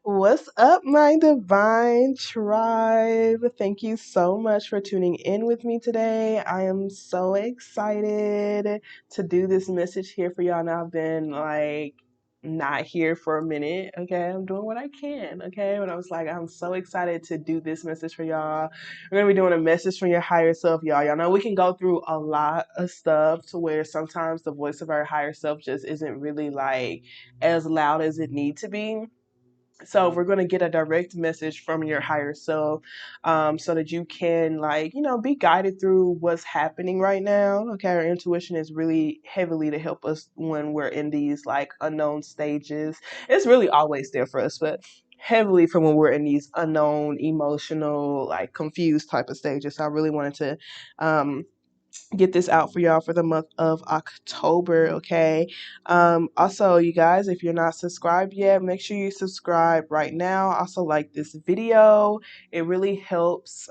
What's up, my divine tribe? Thank you so much for tuning in with me today. I am so excited to do this message here for y'all. Now, I've been not here for a minute. Okay, I'm doing what I can. Okay, but I was like, I'm so excited to do this message for y'all. We're gonna be doing a message from your higher self, y'all. Y'all know we can go through a lot of stuff to where sometimes the voice of our higher self just isn't really like as loud as it needs to be. So we're going to get a direct message from your higher self, so that you can be guided through what's happening right now. Okay, our intuition is really heavily to help us when we're in these like unknown stages. It's really always there for us, but heavily for when we're in these unknown, emotional, like confused type of stages. So I really wanted to get this out for y'all for the month of October, okay? Also, you guys, if you're not subscribed yet, make sure you subscribe right now. Also, like this video. It really helps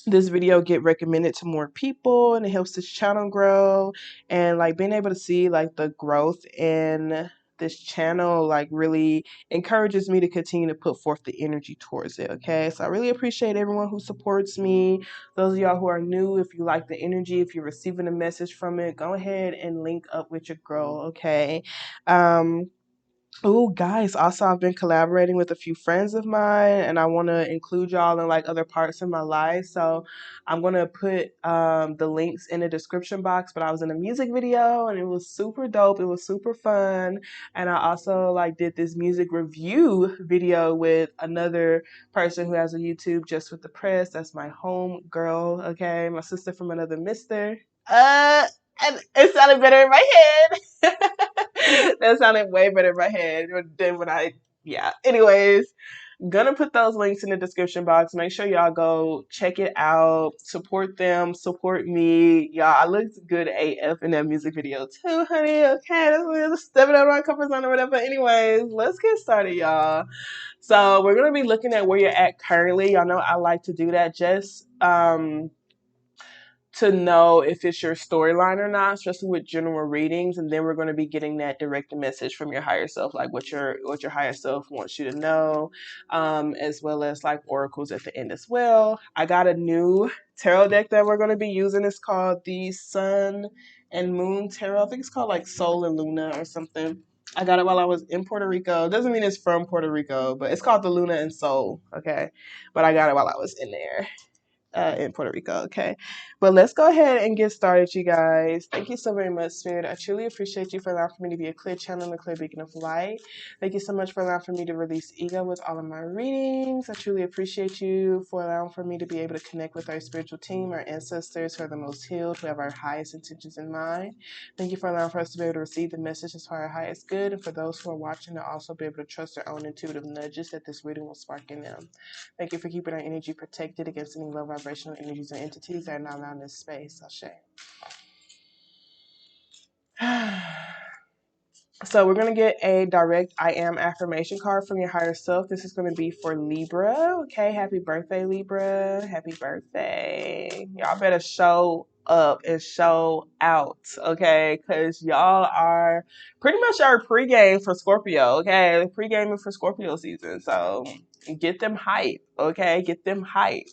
this video get recommended to more people, and it helps this channel grow, and like being able to see like the growth in this channel like really encourages me to continue to put forth the energy towards it. Okay, so I really appreciate everyone who supports me. Those of y'all who are new, if you like the energy, if you're receiving a message from it, go ahead and link up with your girl. Okay. Oh, guys, also, I've been collaborating with a few friends of mine, and I want to include y'all in like other parts of my life. So I'm going to put the links in the description box. But I was in a music video, and it was super dope. It was super fun. And I also like did this music review video with another person who has a YouTube just with the press. That's my home girl, okay? My sister from another mister. And it sounded better in my head. That sounded way better in my head than when yeah. Anyways, gonna put those links in the description box. Make sure y'all go check it out. Support them, support me. Y'all, I looked good AF in that music video too, honey. Okay, that's me stepping out of my comfort zone or whatever. Anyways, let's get started, y'all. So we're gonna be looking at where you're at currently. Y'all know I like to do that just to know if it's your storyline or not, especially with general readings. And then we're going to be getting that direct message from your higher self, like what your higher self wants you to know, as well as like oracles at the end as well. I got a new tarot deck that we're going to be using. It's called the Sun and Moon Tarot. I think it's called like Sol and Luna or something. I got it while I was in Puerto Rico. Doesn't mean it's from Puerto Rico, but it's called the Luna and Sol. Okay, but I got it while I was in there in Puerto Rico. Okay, but let's go ahead and get started, you guys. Thank you so very much, Spirit. I truly appreciate you for allowing for me to be a clear channel and a clear beacon of light. Thank you so much for allowing for me to release ego with all of my readings. I truly appreciate you for allowing for me to be able to connect with our spiritual team, our ancestors who are the most healed, who have our highest intentions in mind. Thank you for allowing for us to be able to receive the messages for our highest good, and for those who are watching to also be able to trust their own intuitive nudges that this reading will spark in them. Thank you for keeping our energy protected against any low vibrational energies or entities that are not around this space. Ashe. So we're going to get a direct I am affirmation card from your higher self. This is going to be for Libra. Okay, happy birthday, Libra. Happy birthday. Y'all better show up and show out, okay? Because y'all are pretty much our pregame for Scorpio, okay? Pre-gaming for Scorpio season. So get them hype, okay? Get them hype.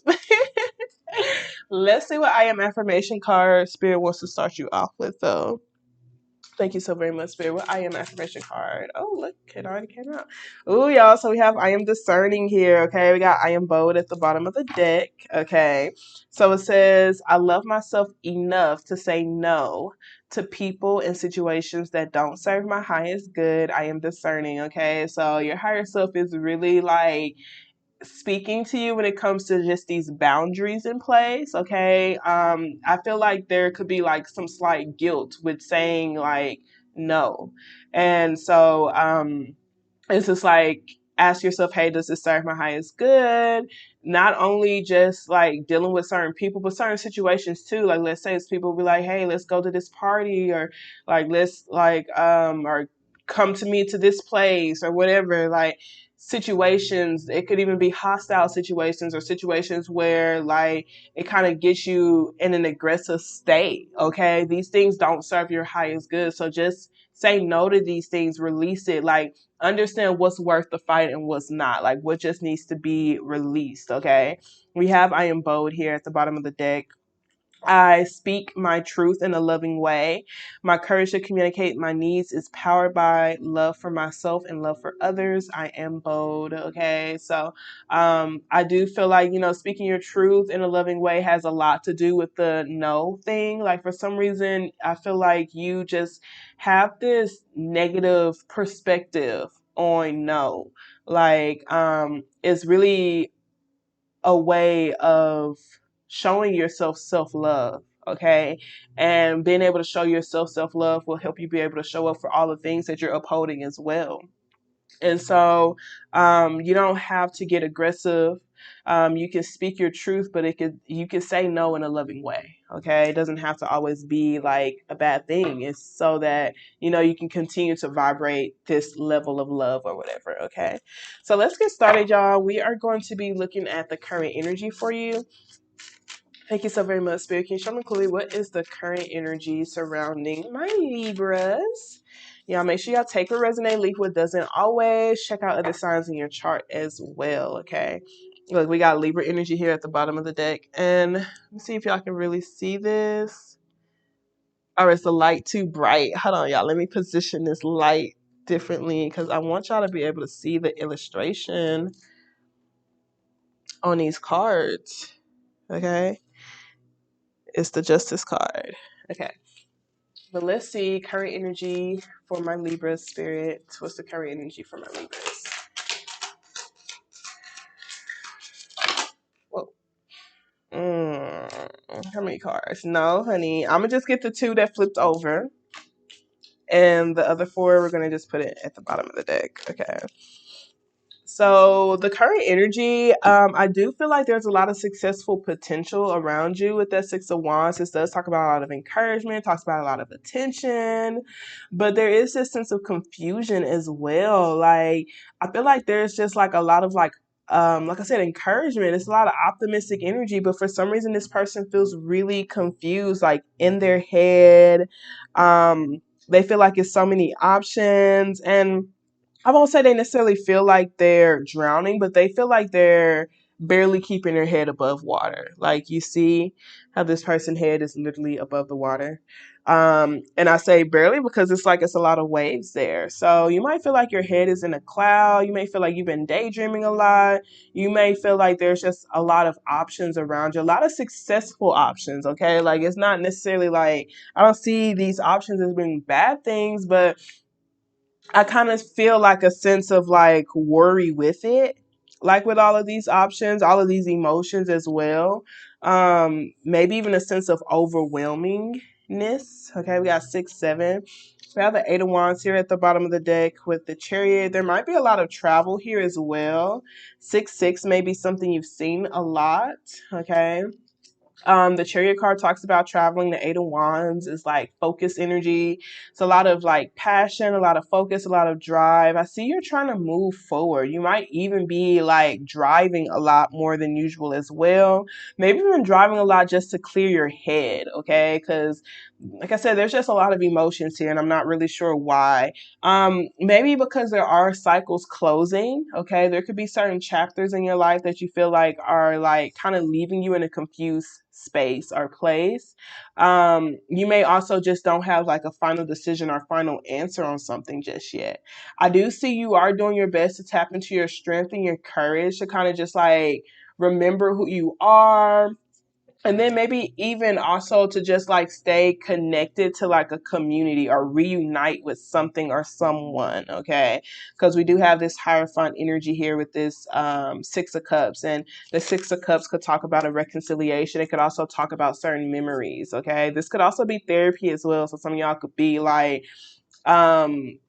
Let's see what I am affirmation card Spirit wants to start you off with, though. Thank you so very much, Spirit. What I am affirmation card. Oh, look, it already came out. Oh, y'all. So we have I am discerning here. Okay, we got I am bold at the bottom of the deck. Okay, so it says I love myself enough to say no to people and situations that don't serve my highest good. I am discerning. Okay, so your higher self is really like speaking to you when it comes to just these boundaries in place. Okay, I feel like there could be like some slight guilt with saying like no, and so it's just like ask yourself, hey, does this serve my highest good? Not only just like dealing with certain people, but certain situations too. Like let's say it's people be like, hey, let's go to this party, or like let's like or come to me to this place or whatever. Like situations, it could even be hostile situations or situations where like it kind of gets you in an aggressive state. Okay, these things don't serve your highest good, so just say no to these things, release it. Like, understand what's worth the fight and what's not. Like, what just needs to be released, okay? We have I am bold here at the bottom of the deck. I speak my truth in a loving way. My courage to communicate my needs is powered by love for myself and love for others. I am bold. Okay. So I do feel like, speaking your truth in a loving way has a lot to do with the no thing. Like, for some reason, I feel like you just have this negative perspective on no. Like, it's really a way of showing yourself self-love, okay? And being able to show yourself self-love will help you be able to show up for all the things that you're upholding as well. And so you don't have to get aggressive. You can speak your truth, but you can say no in a loving way. Okay, it doesn't have to always be like a bad thing. It's so that you can continue to vibrate this level of love or whatever. Okay, so let's get started, y'all. We are going to be looking at the current energy for you. Thank you so very much, Spirit. Can you show me clearly what is the current energy surrounding my Libras? Y'all make sure y'all take what resonate, leave what doesn't. Always check out other signs in your chart as well, okay? Look, we got Libra energy here at the bottom of the deck. And let me see if y'all can really see this. Or is the light too bright? Hold on, y'all. Let me position this light differently because I want y'all to be able to see the illustration on these cards, okay? It's the Justice card. Okay. But let's see current energy for my Libra spirit. What's the current energy for my Libras? Whoa. How many cards? No, honey. I'm going to just get the two that flipped over. And the other four, we're going to just put it at the bottom of the deck. Okay. So the current energy, I do feel like there's a lot of successful potential around you with that Six of Wands. This does talk about a lot of encouragement, talks about a lot of attention, but there is this sense of confusion as well. Like, I feel like there's just like a lot of like I said, encouragement. It's a lot of optimistic energy, but for some reason, this person feels really confused, like in their head. They feel like it's so many options, and I won't say they necessarily feel like they're drowning, but they feel like they're barely keeping their head above water. Like, you see how this person's head is literally above the water. And I say barely because it's like it's a lot of waves there. So you might feel like your head is in a cloud. You may feel like you've been daydreaming a lot. You may feel like there's just a lot of options around you, a lot of successful options, okay? Like, it's not necessarily like, I don't see these options as being bad things, but I kind of feel like a sense of like worry with it, like with all of these options, all of these emotions as well. Maybe even a sense of overwhelmingness. Okay, we got 6, 7. We have the Eight of Wands here at the bottom of the deck with the Chariot. There might be a lot of travel here as well. 6, 6 may be something you've seen a lot. Okay. The Chariot card talks about traveling. The Eight of Wands is like focus energy. It's a lot of like passion, a lot of focus, a lot of drive. I see you're trying to move forward. You might even be like driving a lot more than usual as well. Maybe even driving a lot just to clear your head, okay? Because like I said, there's just a lot of emotions here, and I'm not really sure why. Maybe because there are cycles closing, okay? There could be certain chapters in your life that you feel like are like kind of leaving you in a confused space or place. You may also just don't have like a final decision or final answer on something just yet. I do see you are doing your best to tap into your strength and your courage to kind of just like remember who you are, and then maybe even also to just like stay connected to like a community or reunite with something or someone, okay? Because we do have this Hierophant energy here with this 6 of Cups. And the 6 of Cups could talk about a reconciliation. It could also talk about certain memories, okay? This could also be therapy as well. So some of y'all could be like, going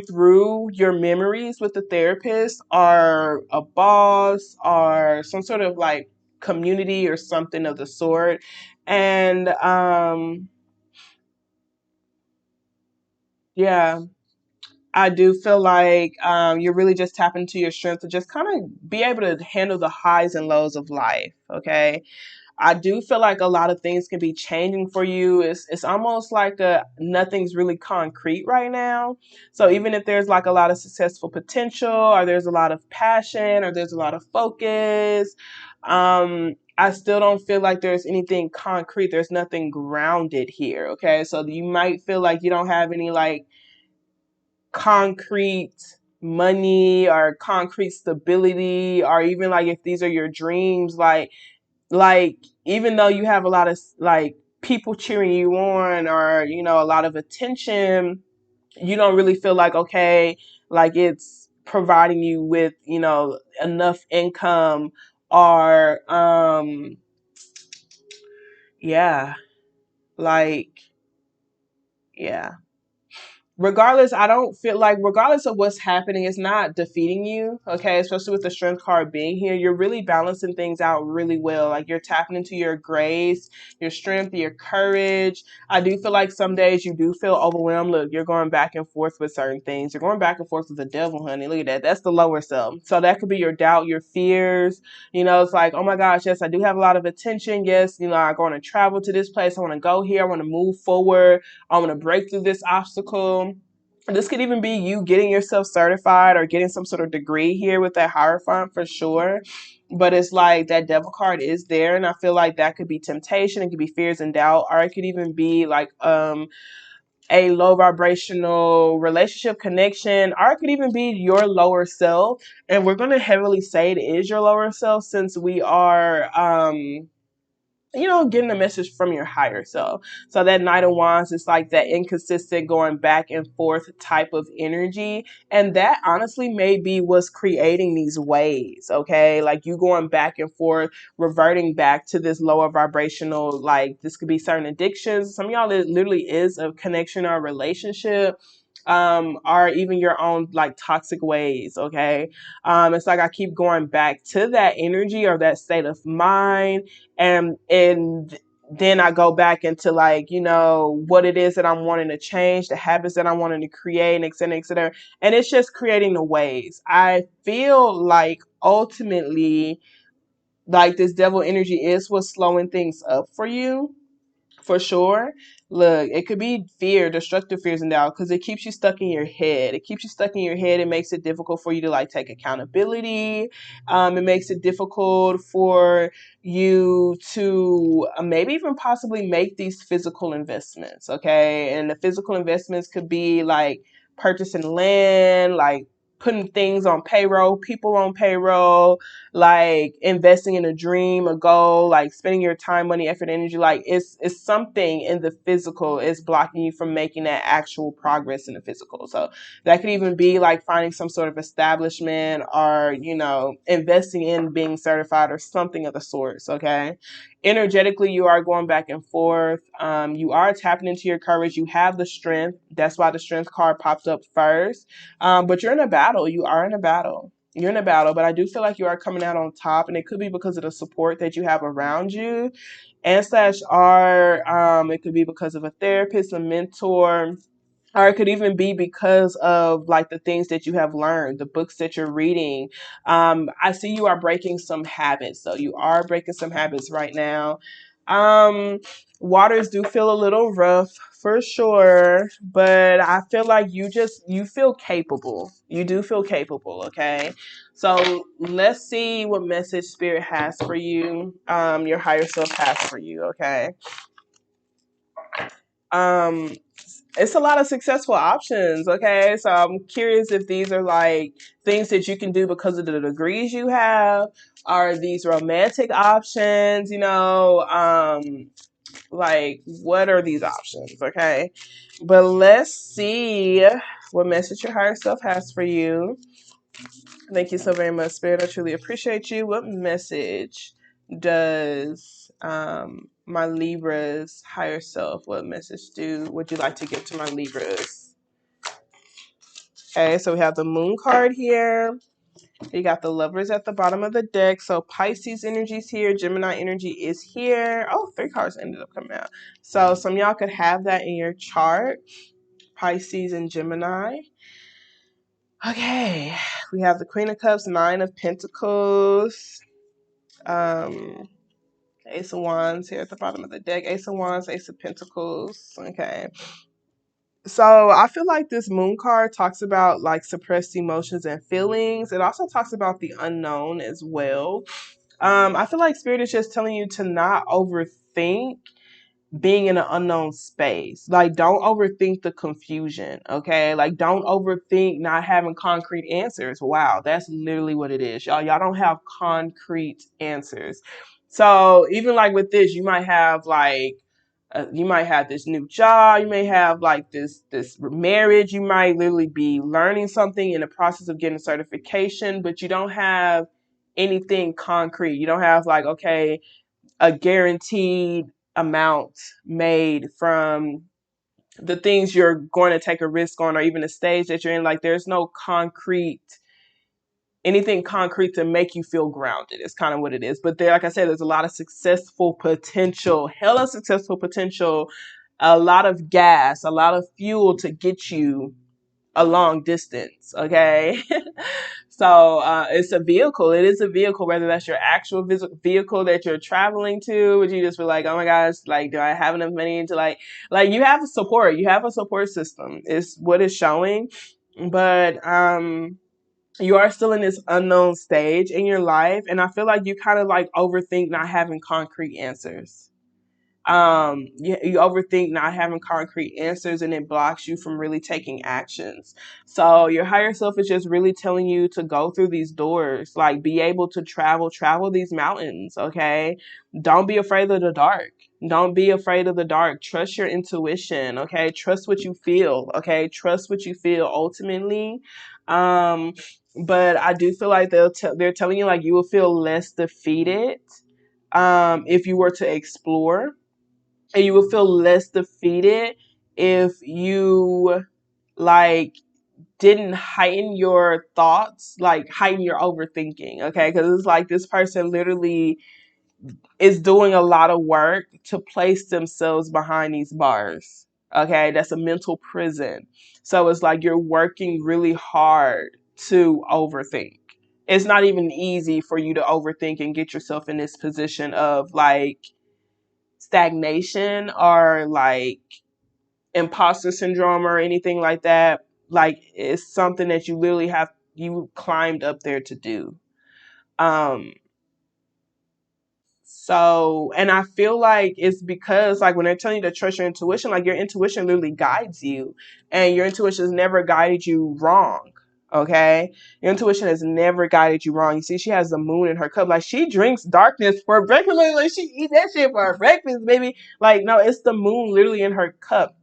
through your memories with the therapist or a boss or some sort of like community or something of the sort. And yeah, I do feel like you're really just tapping into your strength to just kind of be able to handle the highs and lows of life, okay? I do feel like a lot of things can be changing for you. It's almost like nothing's really concrete right now. So even if there's like a lot of successful potential, or there's a lot of passion, or there's a lot of focus, I still don't feel like there's anything concrete. There's nothing grounded here. Okay. So you might feel like you don't have any like concrete money or concrete stability, or even like if these are your dreams, like even though you have a lot of like people cheering you on, or you know, a lot of attention, you don't really feel like, okay, like it's providing you with, you know, enough income, or yeah, like yeah. Regardless, I don't feel like, regardless of what's happening, it's not defeating you. Okay. Especially with the strength card being here, you're really balancing things out really well. Like you're tapping into your grace, your strength, your courage. I do feel like some days you do feel overwhelmed. Look, you're going back and forth with certain things. You're going back and forth with the devil, honey. Look at that. That's the lower self. So that could be your doubt, your fears. You know, it's like, oh my gosh, yes, I do have a lot of attention. Yes, you know, I'm going to travel to this place. I want to go here. I want to move forward. I want to break through this obstacle. This could even be you getting yourself certified or getting some sort of degree here with that Hierophant for sure. But it's like that devil card is there, and I feel like that could be temptation, it could be fears and doubt, or it could even be like a low vibrational relationship connection, or it could even be your lower self. And we're gonna heavily say it is your lower self, since we are you know, getting a message from your higher self. So that Knight of Wands is like that inconsistent going back and forth type of energy. And that honestly may be what's creating these waves, okay? Like you going back and forth, reverting back to this lower vibrational, like this could be certain addictions. Some of y'all, it literally is a connection or a relationship, or even your own like toxic ways, okay? It's like I keep going back to that energy or that state of mind, and then I go back into like, you know, what it is that I'm wanting to change, the habits that I'm wanting to create, and et cetera, et cetera. And it's just creating the waves. I feel like ultimately, like this devil energy is what's slowing things up for you. For sure. Look, it could be fear, destructive fears and doubt, because it keeps you stuck in your head. It keeps you stuck in your head. It makes it difficult for you to like take accountability. It makes it difficult for you to maybe even possibly make these physical investments. Okay. And the physical investments could be like purchasing land, like putting things on payroll, people on payroll, like investing in a dream, a goal, like spending your time, money, effort, energy. Like it's something in the physical is blocking you from making that actual progress in the physical. So that could even be like finding some sort of establishment, or, you know, investing in being certified or something of the sorts. Okay. Energetically, you are going back and forth. You are tapping into your courage. You have the strength. That's why the strength card pops up first. But you're in a battle. You are in a battle. You're in a battle, but I do feel like you are coming out on top, and it could be because of the support that you have around you. And slash R, it could be because of a therapist, a mentor, or it could even be because of like the things that you have learned, the books that you're reading. I see you are breaking some habits. So you are breaking some habits right now. Um, Waters do feel a little rough for sure, but I feel like you feel capable. You do feel capable, okay? So let's see what message spirit has for you, your higher self has for you, okay? Um, it's a lot of successful options, okay? So I'm curious if these are like things that you can do because of the degrees you have. Are these romantic options, you know? Like what are these options, okay? But let's see what message your higher self has for you. Thank you so very much, Spirit. I truly appreciate you. What message does my Libra's higher self, what message would you like to give to my Libras? Okay, so we have the Moon card here. You got the Lovers at the bottom of the deck. So Pisces energy is here. Gemini energy is here. Oh, 3 cards ended up coming out. So some of y'all could have that in your chart. Pisces and Gemini. Okay, we have the Queen of Cups, Nine of Pentacles, Ace of Wands here at the bottom of the deck. Ace of Wands, Ace of Pentacles. Okay. So I feel like this moon card talks about like suppressed emotions and feelings. It also talks about the unknown as well. I feel like spirit is just telling you to not overthink being in an unknown space. Like, don't overthink the confusion, okay? Like, don't overthink not having concrete answers. Wow, that's literally what it is. Y'all don't have concrete answers. So even like with this, you might have like you might have this new job, you may have like this marriage, you might literally be learning something in the process of getting certification, but you don't have anything concrete. You don't have like, okay, a guaranteed amount made from the things you're going to take a risk on, or even the stage that you're in. Like, there's no concrete, anything concrete to make you feel grounded. It's kind of what it is. But there, like I said, there's a lot of successful potential, hella successful potential, a lot of gas, a lot of fuel to get you a long distance. Okay. So it's a vehicle. It is a vehicle, whether that's your actual vehicle that you're traveling to, would you just be like, oh my gosh, like, do I have enough money to like you have support. You have a support system is what it's showing. But you are still in this unknown stage in your life. And I feel like you kind of like overthink not having concrete answers. You overthink not having concrete answers, and it blocks you from really taking actions. So your higher self is just really telling you to go through these doors, like be able to travel these mountains. Okay, don't be afraid of the dark. Don't be afraid of the dark. Trust your intuition. Okay, trust what you feel. Okay, trust what you feel ultimately. um but I do feel like they're telling you like you will feel less defeated if you were to explore, and you will feel less defeated if you like didn't heighten your thoughts, like heighten your overthinking. Okay, because it's like this person literally is doing a lot of work to place themselves behind these bars. Okay, that's a mental prison. So it's like you're working really hard to overthink. It's not even easy for you to overthink and get yourself in this position of like stagnation or like imposter syndrome or anything like that. Like, it's something that you literally have, you climbed up there to do. um so, and I feel like it's because like when they're telling you to trust your intuition, like your intuition literally guides you, and your intuition has never guided you wrong. Okay, your intuition has never guided you wrong. You see, she has the moon in her cup. Like, she drinks darkness for breakfast. Like she eat that shit for breakfast, baby. Like, no, it's the moon literally in her cup.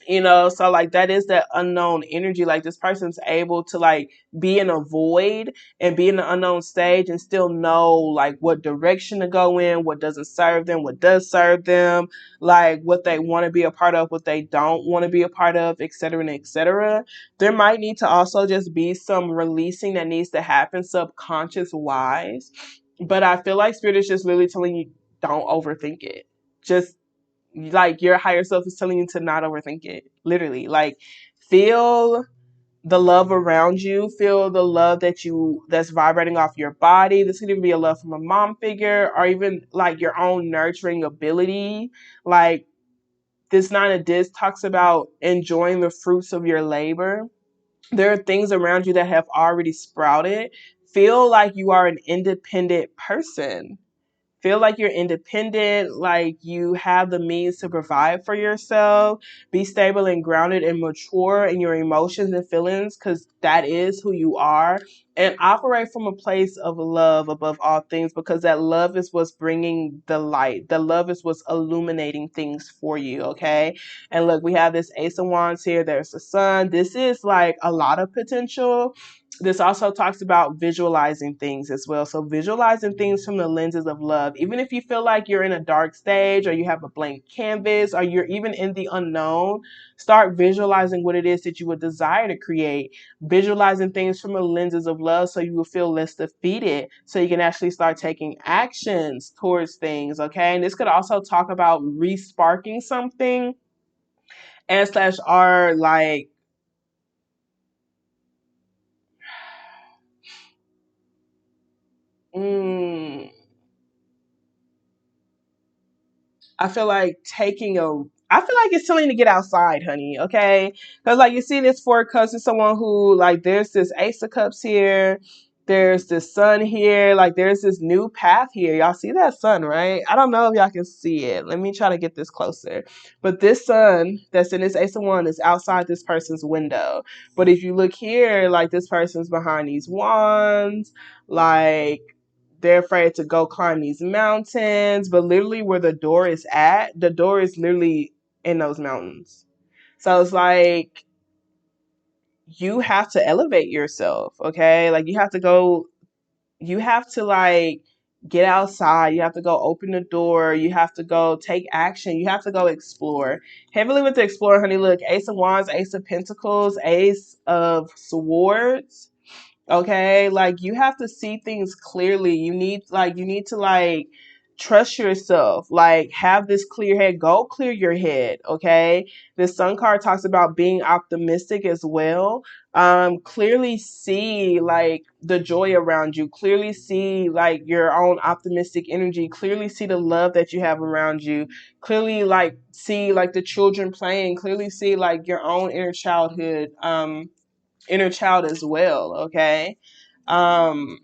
So like that is that unknown energy. Like, this person's able to like be in a void and be in the unknown stage and still know like what direction to go in, what doesn't serve them, what does serve them, like what they want to be a part of, what they don't want to be a part of, etc. and etc. There might need to also just be some releasing that needs to happen subconscious wise, but I feel like spirit is just literally telling you, don't overthink it. Just like your higher self is telling you to not overthink it. Literally, like, feel the love around you, feel the love that's vibrating off your body. This could even be a love from a mom figure, or even like your own nurturing ability. Like, this Nine of Discs talks about enjoying the fruits of your labor. There are things around you that have already sprouted. Feel like you are an independent person. Feel like you're independent, like you have the means to provide for yourself. Be stable and grounded and mature in your emotions and feelings, because that is who you are. And operate from a place of love above all things, because that love is what's bringing the light. The love is what's illuminating things for you, okay? And look, we have this Ace of Wands here. There's the Sun. This is like a lot of potential. This also talks about visualizing things as well. So visualizing things from the lenses of love. Even if you feel like you're in a dark stage, or you have a blank canvas, or you're even in the unknown, start visualizing what it is that you would desire to create. Visualizing things from the lenses of love so you will feel less defeated, so you can actually start taking actions towards things, okay? And this could also talk about re-sparking something and slash are like, mm, I feel like I feel like it's telling you to get outside, honey. Okay, because like you see this Four of Cups is someone who like there's this Ace of Cups here. There's this sun here. Like there's this new path here. Y'all see that sun, right? I don't know if y'all can see it. Let me try to get this closer. But this sun that's in this Ace of Wands is outside this person's window. But if you look here, like this person's behind these wands, like they're afraid to go climb these mountains, but literally where the door is at, the door is literally in those mountains. So it's like you have to elevate yourself, okay? Like you have to like get outside, you have to go open the door, you have to go take action, you have to go explore. Heavily with the explore, honey, look, Ace of Wands, Ace of Pentacles, Ace of Swords. Okay, like you have to see things clearly. You need to like trust yourself. Like have this clear head. Go clear your head. Okay. The Sun card talks about being optimistic as well. Clearly see like the joy around you. Clearly see like your own optimistic energy. Clearly see the love that you have around you. Clearly like see like the children playing. Clearly see like your own inner child as well, okay? Um,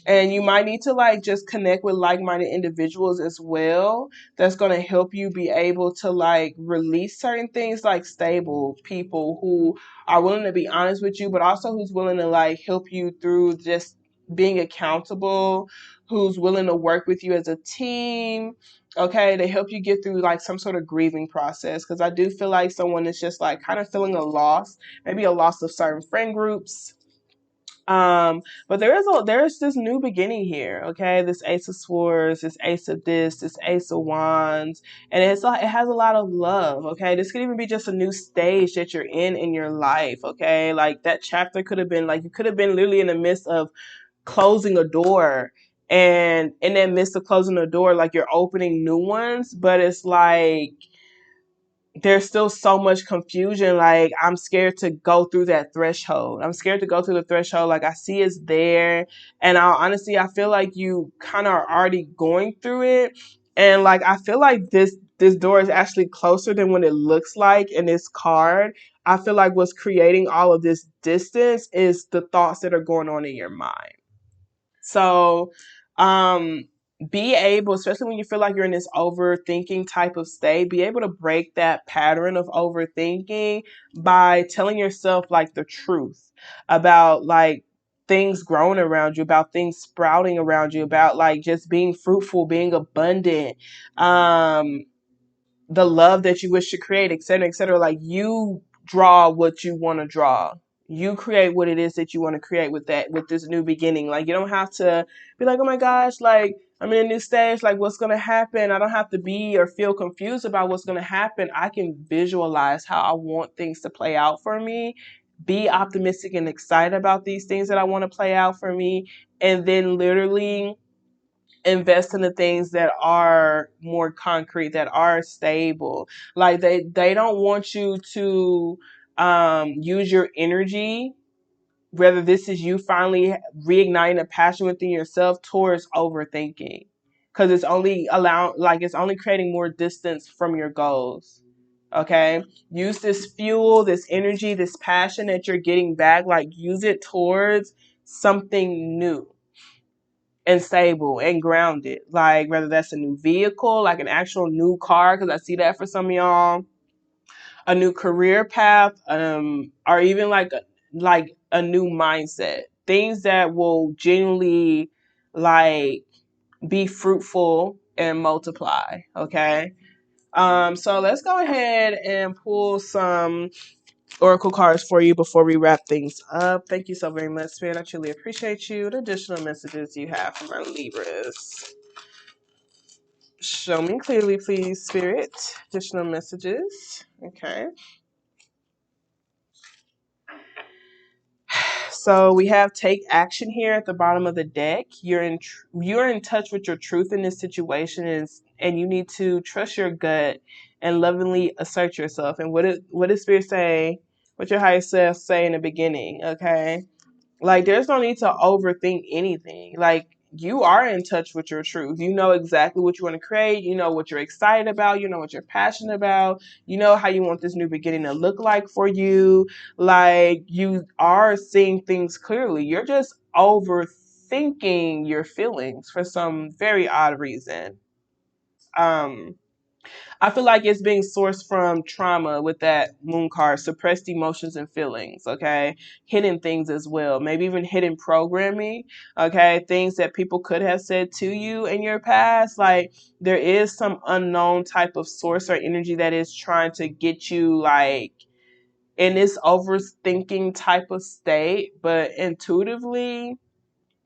and you might need to like just connect with like-minded individuals as well. That's going to help you be able to like release certain things, like stable people who are willing to be honest with you, but also who's willing to like help you through just being accountable, who's willing to work with you as a team, okay, to help you get through like some sort of grieving process. Because I do feel like someone is just like kind of feeling a loss, maybe a loss of certain friend groups. But there's this new beginning here, okay? This Ace of Swords, this Ace of this Ace of Wands, and it has a lot of love, okay? This could even be just a new stage that you're in your life, okay? Like that chapter could have been like you could have been literally in the midst of closing a door, and in that midst of closing the door, like you're opening new ones, but it's like there's still so much confusion. Like I'm scared to go through that threshold. I'm scared to go through the threshold. Like I see it's there, and I feel like you kind of are already going through it, and like I feel like this door is actually closer than what it looks like in this card. I feel like what's creating all of this distance is the thoughts that are going on in your mind. So, um, be able, especially when you feel like you're in this overthinking type of state, be able to break that pattern of overthinking by telling yourself like the truth about like things growing around you, about things sprouting around you, about like just being fruitful, being abundant. Um, the love that you wish to create, et cetera, et cetera. Like you draw what you want to draw. You create what it is that you want to create with this new beginning. Like you don't have to be like, oh my gosh, like I'm in a new stage, like what's gonna happen? I don't have to be or feel confused about what's gonna happen. I can visualize how I want things to play out for me, be optimistic and excited about these things that I want to play out for me, and then literally invest in the things that are more concrete, that are stable. Like they don't want you to use your energy, whether this is you finally reigniting a passion within yourself, towards overthinking, because it's only creating more distance from your goals. Okay, use this fuel, this energy, this passion that you're getting back, like use it towards something new and stable and grounded. Like whether that's a new vehicle, like an actual new car, because I see that for some of y'all, a new career path, or even like a new mindset. Things that will genuinely like be fruitful and multiply. Okay. So let's go ahead and pull some oracle cards for you before we wrap things up. Thank you so very much, Spirit. I truly appreciate you. The additional messages you have from our Libras. Show me clearly, please, Spirit. Additional messages. Okay. So we have take action here at the bottom of the deck. You're in touch with your truth in this situation, and you need to trust your gut and lovingly assert yourself. And what does Spirit say? What your higher self say in the beginning? Okay. Like there's no need to overthink anything. Like you are in touch with your truth. You know exactly what you want to create. You know what you're excited about. You know what you're passionate about. You know how you want this new beginning to look like for you. Like, you are seeing things clearly. You're just overthinking your feelings for some very odd reason. Um, I feel like it's being sourced from trauma with that moon card, suppressed emotions and feelings, okay? Hidden things as well, maybe even hidden programming, okay? Things that people could have said to you in your past. Like, there is some unknown type of source or energy that is trying to get you, like, in this overthinking type of state, but intuitively,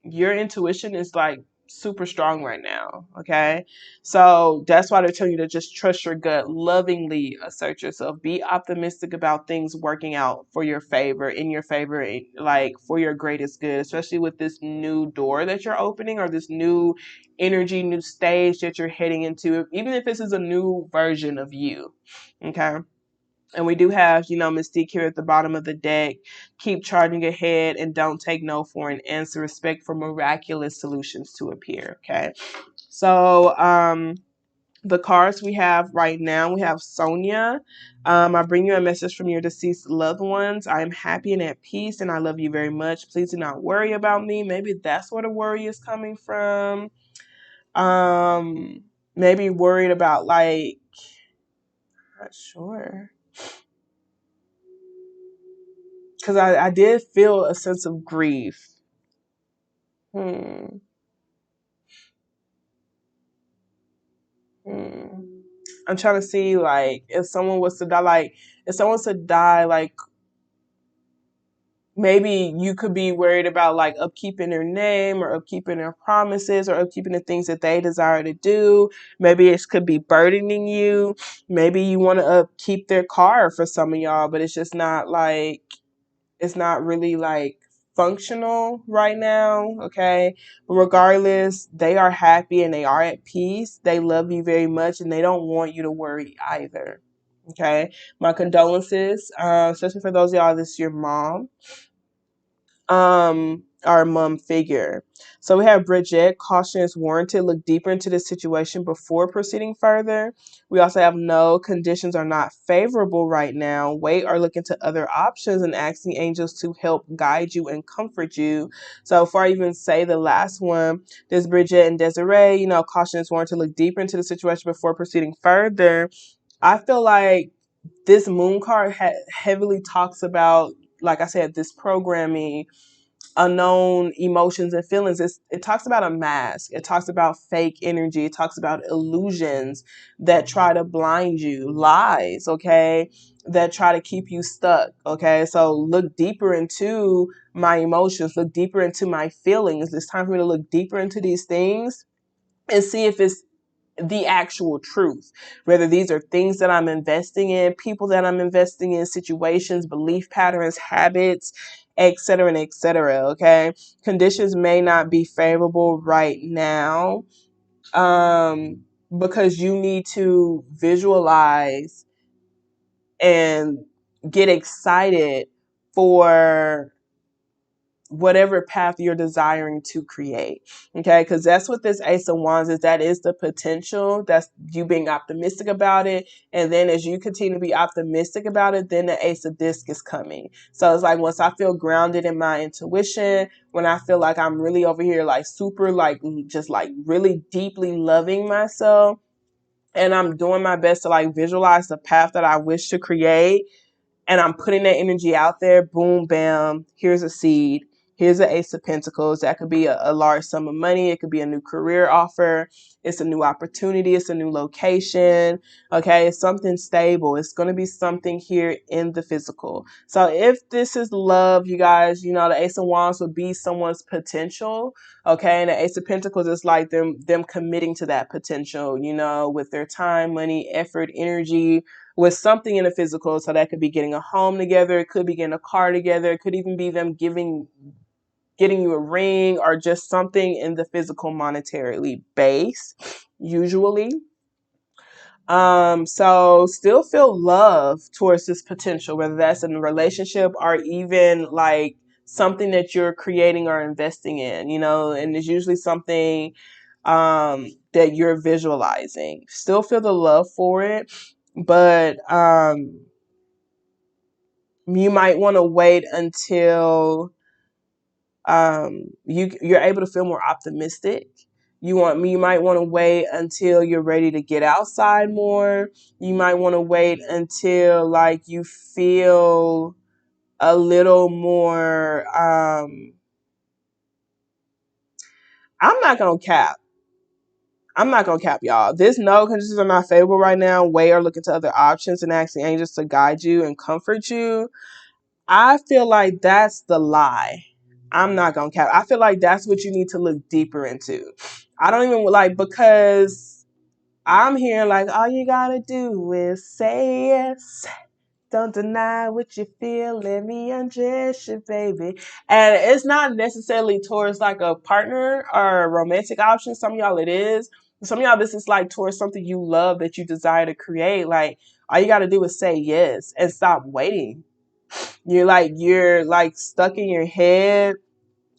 your intuition is like super strong right now. Okay. So that's why they're telling you to just trust your gut, lovingly assert yourself, be optimistic about things working out for your favor, in your favor, like for your greatest good, especially with this new door that you're opening or this new energy, new stage that you're heading into, even if this is a new version of you. Okay. And we do have, Mystique here at the bottom of the deck. Keep charging ahead and don't take no for an answer. Respect for miraculous solutions to appear. Okay. So, the cards we have right now, we have Sonia. I bring you a message from your deceased loved ones. I am happy and at peace, and I love you very much. Please do not worry about me. Maybe that's where the worry is coming from. Maybe worried about, like, not sure. Because I did feel a sense of grief. Hmm. Hmm. I'm trying to see, like, if someone was to die, like, maybe you could be worried about, like, upkeeping their name or upkeeping their promises or upkeeping the things that they desire to do. Maybe it could be burdening you. Maybe you want to upkeep their car for some of y'all, but it's just not, like, it's not really, like, functional right now. Okay. But regardless, they are happy and they are at peace. They love you very much and they don't want you to worry either. Okay. My condolences, especially for those of y'all, this is your mom, our mom figure. So we have Bridget, caution is warranted. Look deeper into the situation before proceeding further. We also have no, conditions are not favorable right now. Wait or look into other options and ask the angels to help guide you and comfort you. So before I even say the last one, there's Bridget and Desiree, caution is warranted. Look deeper into the situation before proceeding further. I feel like this moon card heavily talks about, like I said, this programming, unknown emotions and feelings. It talks about a mask. It talks about fake energy. It talks about illusions that try to blind you, lies, okay, that try to keep you stuck, okay? So look deeper into my emotions, look deeper into my feelings. It's time for me to look deeper into these things and see if it's the actual truth, whether these are things that I'm investing in, people that I'm investing in, situations, belief patterns, habits, etc. and etc. Okay, conditions may not be favorable right now, because you need to visualize and get excited for whatever path you're desiring to create. Okay, because that's what this Ace of Wands is. That is the potential. That's you being optimistic about it. And then as you continue to be optimistic about it, then the Ace of Disc is coming. So it's like, once I feel grounded in my intuition, when I feel like I'm really over here, like super, like just like really deeply loving myself, and I'm doing my best to like visualize the path that I wish to create, and I'm putting that energy out there, boom, bam, here's a seed. Here's an Ace of Pentacles. That could be a large sum of money. It could be a new career offer. It's a new opportunity. It's a new location. Okay, it's something stable. It's going to be something here in the physical. So if this is love, you guys, the Ace of Wands would be someone's potential. Okay, and the Ace of Pentacles is like them committing to that potential, with their time, money, effort, energy, with something in the physical. So that could be getting a home together. It could be getting a car together. It could even be them getting you a ring, or just something in the physical, monetarily based, usually. So still feel love towards this potential, whether that's in a relationship or even like something that you're creating or investing in, and it's usually something that you're visualizing. Still feel the love for it, but you might want to wait until you're able to feel more optimistic. You might want to wait until you're ready to get outside more. You might want to wait until like you feel a little more I'm not gonna cap. I'm not gonna cap, y'all. This no conditions are not favorable right now. Wait or look into other options and ask the angels to guide you and comfort you. I feel like that's the lie. I'm not gonna cap. I feel like that's what you need to look deeper into. I don't even like, because I'm hearing like all you gotta do is say yes. Don't deny what you feel. Let me undress you, baby. And it's not necessarily towards like a partner or a romantic option. Some of y'all it is. Some of y'all this is like towards something you love that you desire to create. Like all you gotta do is say yes and stop waiting. You're like stuck in your head,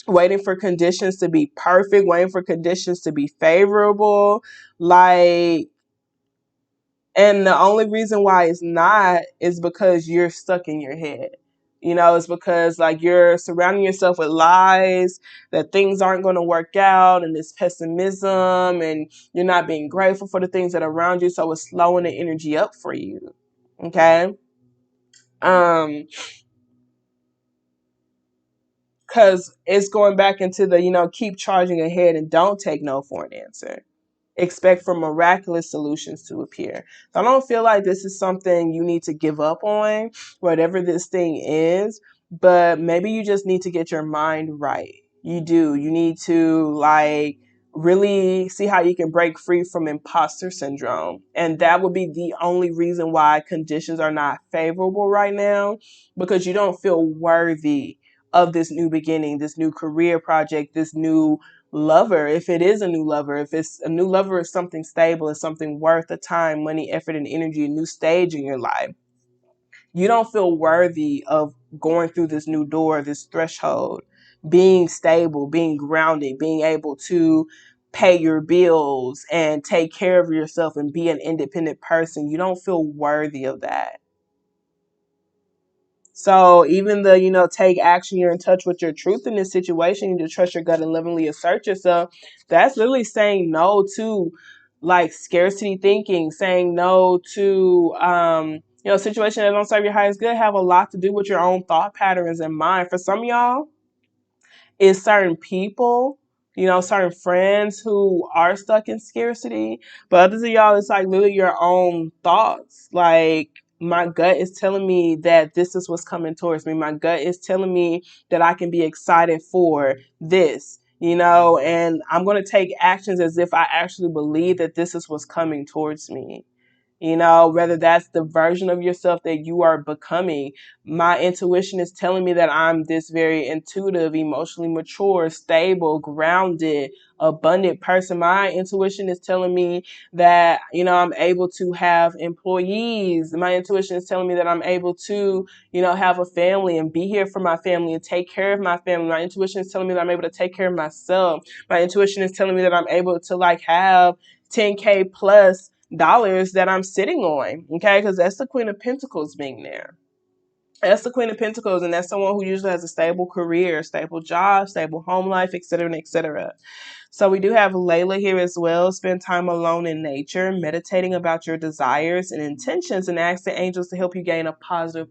waiting for conditions to be perfect, waiting for conditions to be favorable. Like, and the only reason why it's not is because you're stuck in your head. It's because like you're surrounding yourself with lies that things aren't going to work out, and this pessimism, and you're not being grateful for the things that are around you. So it's slowing the energy up for you. Okay. Because it's going back into the, keep charging ahead and don't take no for an answer. Expect for miraculous solutions to appear. So I don't feel like this is something you need to give up on, whatever this thing is, but maybe you just need to get your mind right. You do. You need to like really see how you can break free from imposter syndrome. And that would be the only reason why conditions are not favorable right now, because you don't feel worthy of this new beginning, this new career project, this new lover. If it is a new lover, if it's a new lover, is something stable, is something worth the time, money, effort, and energy, a new stage in your life. You don't feel worthy of going through this new door, this threshold, being stable, being grounded, being able to pay your bills and take care of yourself and be an independent person. You don't feel worthy of that. So even the, take action, you're in touch with your truth in this situation, you need to trust your gut and lovingly assert yourself. That's literally saying no to like scarcity thinking, saying no to, situation that don't serve your highest good, have a lot to do with your own thought patterns and mind. For some of y'all, is certain people, certain friends who are stuck in scarcity. But others of y'all, it's like literally your own thoughts. Like, my gut is telling me that this is what's coming towards me. My gut is telling me that I can be excited for this, and I'm going to take actions as if I actually believe that this is what's coming towards me. Whether that's the version of yourself that you are becoming. My intuition is telling me that I'm this very intuitive, emotionally mature, stable, grounded, abundant person. My intuition is telling me that, I'm able to have employees. My intuition is telling me that I'm able to, have a family and be here for my family and take care of my family. My intuition is telling me that I'm able to take care of myself. My intuition is telling me that I'm able to like have 10K plus dollars that I'm sitting on, okay? Because that's the Queen of Pentacles being there. That's the Queen of Pentacles, and that's someone who usually has a stable career, stable job, stable home life, etc., etc. So we do have Layla here as well. Spend time alone in nature, meditating about your desires and intentions, and ask the angels to help you gain a positive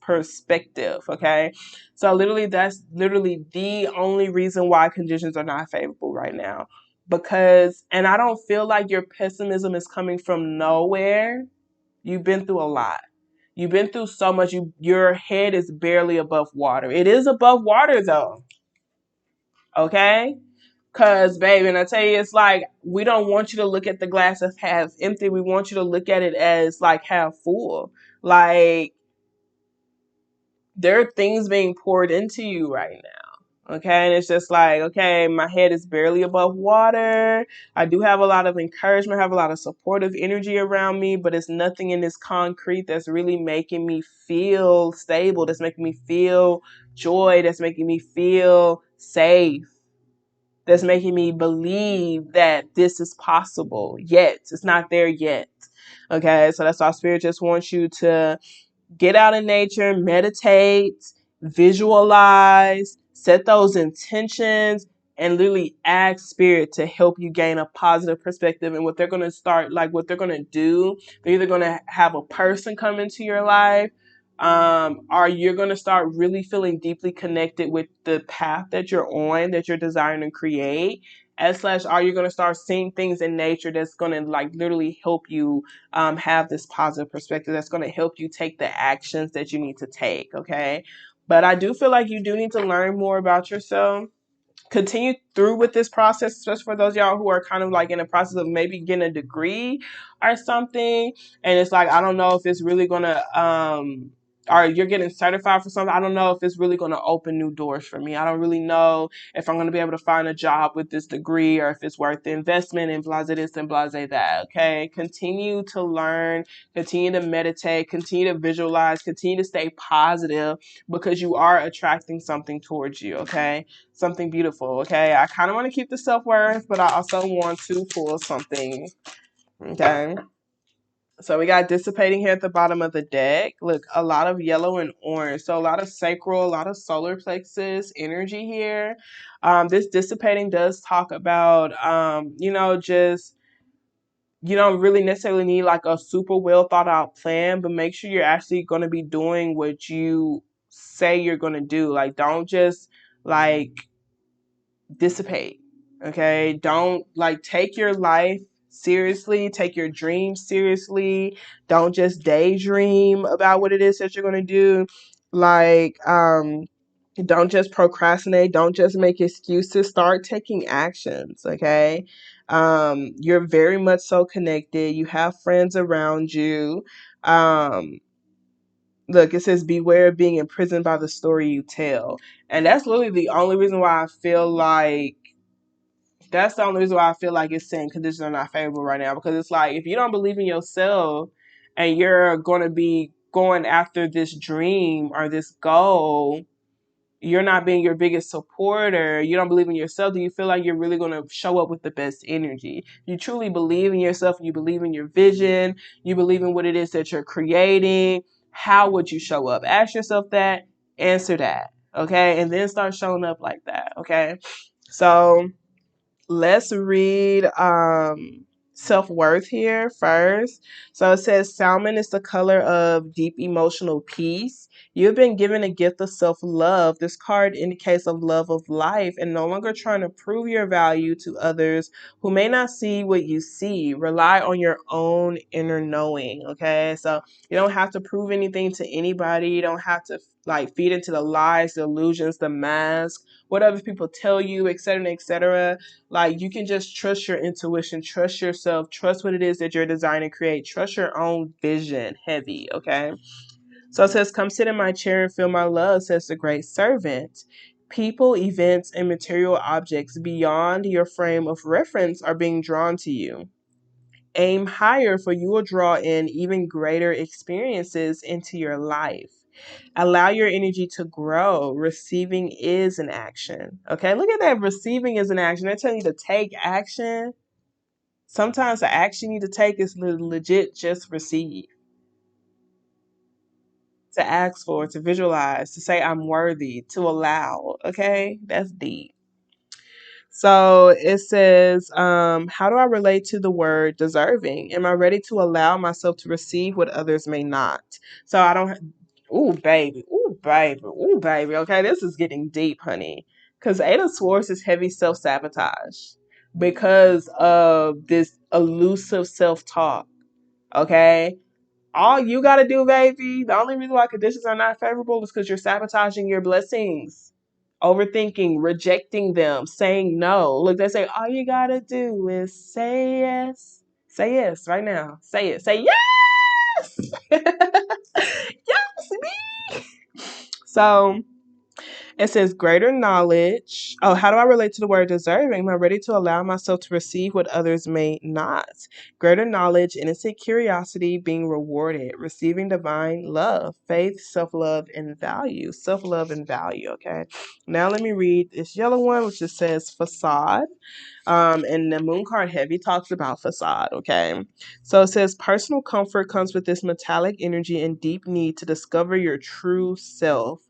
perspective, okay? So literally, that's literally the only reason why conditions are not favorable right now. And I don't feel like your pessimism is coming from nowhere. You've been through a lot. You've been through so much. Your head is barely above water. It is above water though. Okay? Because, baby, and I tell you, it's like, we don't want you to look at the glass as half empty. We want you to look at it as like half full. Like, there are things being poured into you right now. Okay, and it's just like, okay, my head is barely above water. I do have a lot of encouragement, have a lot of supportive energy around me, but it's nothing in this concrete that's really making me feel stable, that's making me feel joy, that's making me feel safe, that's making me believe that this is possible. Yet, it's not there yet. Okay, so that's why Spirit just wants you to get out in nature, meditate, visualize, set those intentions, and literally ask Spirit to help you gain a positive perspective. And what they're going to start, like what they're going to do, they're either going to have a person come into your life, or you're going to start really feeling deeply connected with the path that you're on, that you're desiring to create. As slash, are you going to start seeing things in nature that's going to like literally help you have this positive perspective, that's going to help you take the actions that you need to take, okay? But I do feel like you do need to learn more about yourself. Continue through with this process, especially for those y'all who are kind of like in the process of maybe getting a degree or something. And it's like, I don't know if it's really going to, or you're getting certified for something. I don't know if it's really going to open new doors for me. I don't really know if I'm going to be able to find a job with this degree, or if it's worth the investment and blase this and blase that. Okay. Continue to learn, continue to meditate, continue to visualize, continue to stay positive, because you are attracting something towards you. Okay. Something beautiful. Okay. I kind of want to keep the self-worth, but I also want to pull something. Okay. So we got dissipating here at the bottom of the deck. Look, a lot of yellow and orange. So a lot of sacral, a lot of solar plexus energy here. This dissipating does talk about, just, you don't really necessarily need like a super well thought out plan, but make sure you're actually going to be doing what you say you're going to do. Like, don't just like dissipate. Okay. Don't like take your life seriously, take your dreams seriously. Don't just daydream about what it is that you're going to do. Like, don't just procrastinate. Don't just make excuses. Start taking actions. Okay. You're very much so connected. You have friends around you. Look, it says beware of being imprisoned by the story you tell. And that's literally the only reason why I feel like it's saying conditions are not favorable right now, because it's like, if you don't believe in yourself and you're going to be going after this dream or this goal, you're not being your biggest supporter, you don't believe in yourself, do you feel like you're really going to show up with the best energy? You truly believe in yourself, you believe in your vision, you believe in what it is that you're creating, how would you show up? Ask yourself that, answer that, okay? And then start showing up like that, okay? So let's read self-worth here first. So it says salmon is the color of deep emotional peace. You've been given a gift of self-love. This card indicates a love of life and no longer trying to prove your value to others who may not see what you see. Rely on your own inner knowing, okay? So you don't have to prove anything to anybody. You don't have to like feed into the lies, the illusions, the mask, what other people tell you, etc., etc. Like, you can just trust your intuition, trust yourself, trust what it is that you're designing to create, trust your own vision heavy, okay? So it says, come sit in my chair and feel my love, says the great servant. People, events, and material objects beyond your frame of reference are being drawn to you. Aim higher, for you will draw in even greater experiences into your life. Allow your energy to grow. Receiving is an action. Okay, look at that. Receiving is an action. They're telling you to take action. Sometimes the action you need to take is legit just receive. To ask for, to visualize, to say I'm worthy, to allow. Okay, that's deep. So it says, how do I relate to the word deserving? Am I ready to allow myself to receive what others may not? So I don't, ooh, baby, ooh, baby, ooh, baby. Okay, this is getting deep, honey. Because Eight of Swords is heavy self-sabotage because of this elusive self-talk. Okay? All you got to do, baby, the only reason why conditions are not favorable is because you're sabotaging your blessings. Overthinking, rejecting them, saying no. Look, they say all you gotta do is say yes. Say yes right now. Say it. Say yes. Yes, me. So It says greater knowledge. Oh, how do I relate to the word deserving? Am I ready to allow myself to receive what others may not? Greater knowledge, innocent curiosity, being rewarded, receiving divine love, faith, self-love, and value. Self-love and value, okay? Now let me read this yellow one, which just says facade. And the moon card heavy talks about facade, okay? So it says personal comfort comes with this metallic energy and deep need to discover your true self.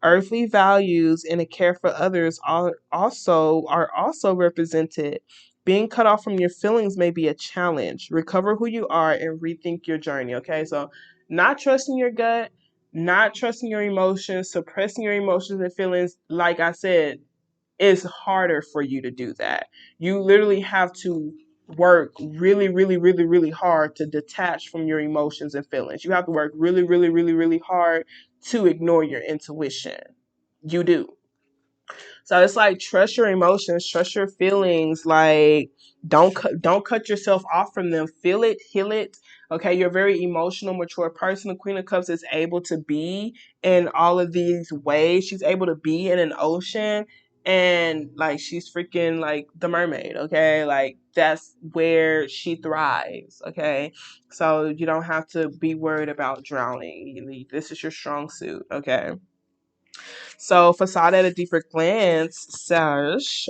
Earthly values and a care for others are also represented. Being cut off from your feelings may be a challenge. Recover who you are and rethink your journey, okay? So not trusting your gut, not trusting your emotions, suppressing your emotions and feelings, like I said, it's harder for you to do that. You literally have to work really, really, really, really hard to detach from your emotions and feelings. You have to work really, really, really, really hard to ignore your intuition. You do. So it's like trust your emotions, trust your feelings. Like don't cut yourself off from them. Feel it, heal it. Okay, you're a very emotional, mature person. The Queen of Cups is able to be in all of these ways. She's able to be in an ocean, and like she's freaking like the mermaid. Okay, like that's where she thrives. Okay, so you don't have to be worried about drowning. This is your strong suit. Okay. So, facade at a deeper glance says,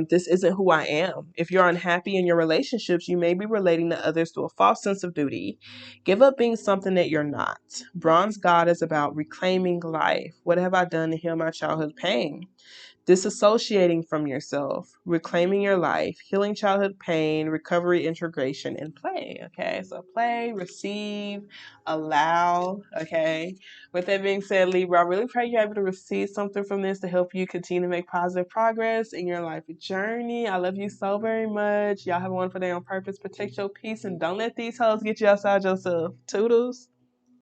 this isn't who I am. If you're unhappy in your relationships, you may be relating to others through a false sense of duty. Give up being something that you're not. Bronze God is about reclaiming life. What have I done to heal my childhood pain? Disassociating from yourself, reclaiming your life, healing childhood pain, recovery, integration, and play. Okay, so play, receive, allow. Okay, with that being said, Libra, I really pray you're able to receive something from this to help you continue to make positive progress in your life journey. I love you so very much. Y'all have a wonderful day on purpose. Protect your peace and don't let these hoes get you outside yourself. Toodles.